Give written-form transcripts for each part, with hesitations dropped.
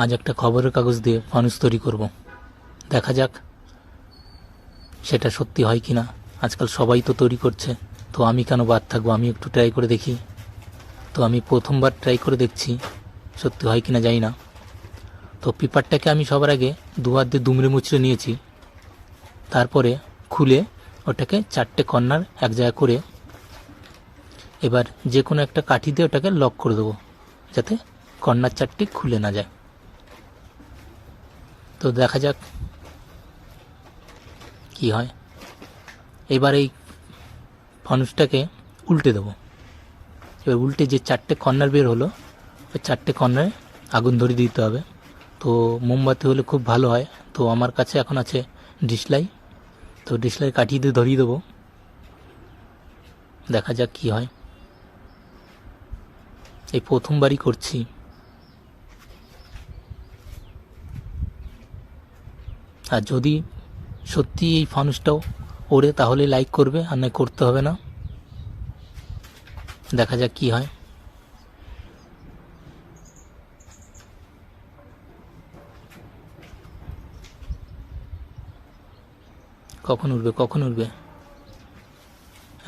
আজ একটা খবরের কাগজ দিয়ে ফানুস তৈরি করব, দেখা যাক সেটা সত্যি হয় কি না। আজকাল সবাই তো তৈরি করছে, তো আমি কেন বাদ থাকবো, আমি একটু ট্রাই করে দেখি। তো আমি প্রথমবার ট্রাই করে দেখছি সত্যি হয় কি না জানি না। তো পেপারটাকে আমি সবার আগে দু হাত দিয়ে দুমড়ে মুচড়ে নিয়েছি, তারপরে খুলে ওটাকে 4টে কর্নার এক জায়গায় করে এবার যে কোনো একটা কাঠি দিয়ে ওটাকে লক করে দেবো, যাতে কর্নার 4টি খুলে না যায়। তো দেখা যাক কি হয়। এবার এই ফানুসটাকে উল্টে দেবো। এবার উল্টে যে 4টে কর্নার বের হলো, ওই 4টে কর্নারে আগুন ধরিয়ে দিতে হবে। তো মোমবাতি হলে খুব ভালো হয়, তো আমার কাছে এখন আছে ডিসলাই। তো ডিসলাই কাঠি দিয়ে ধরিয়ে দেবো, দেখা যাক কি হয়। এই প্রথমবারই করছি। আর যদি সত্যি এই ফানুসটাও ওড়ে তাহলে লাইক করবে, আর নয় করতে হবে না। দেখা যাক কি হয়। কখন উঠবে, কখন উঠবে,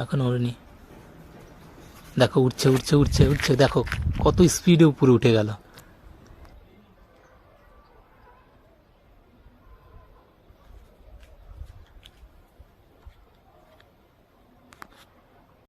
এখন ওড়েনি। দেখো উঠছে উঠছে উঠছে উঠছে, দেখো কত স্পিডে উপরে উঠে গেল।